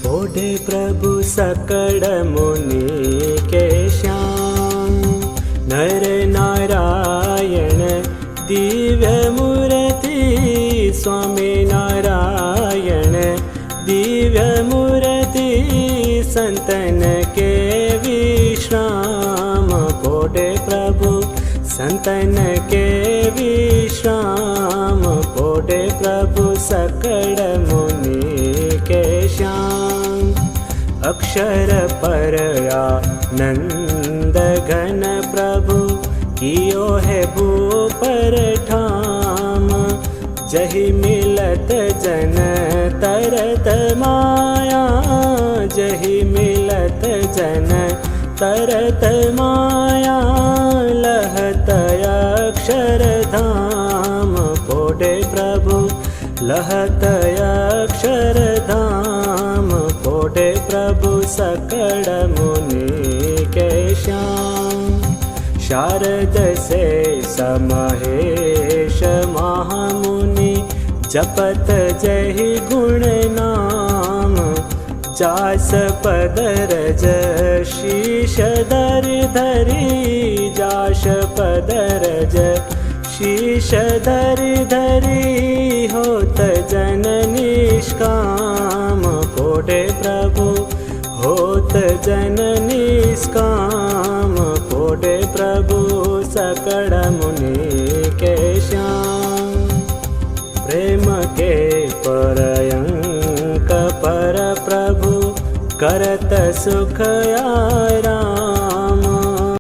ओढ़े प्रभु सकल मुनि के श्याम, नर नारायण दिव्य मूर्ति, स्वामी नारायण दिव्य मूर्ति, संतन के विश्राम। ओढ़े प्रभु संतन के विश्राम, ओढ़े प्रभु सकल मुनि के श्याम। अक्षर परया नंद घन प्रभु, कियो है भूपर ठाम। जहि मिलत जन तरत माया, जहि मिलत जन तरत माया। लहत अक्षर धाम, ओढ़े प्रभु लहत अक्षर धाम। ओढ़े प्रभु सकल मुनि के श्याम। शारद से समहेश महामुनि, जपत जहि गुण नाम। जास पदरज शीश धरि धरि, जास पदरज शीश धरि धरि। होत जन निष्काम, ओढ़े प्रभु होत जन निष्काम। ओढ़े प्रभु सकल मुनि के श्याम। प्रेम के पर्यंक पर प्रभु, करत सुख आराम।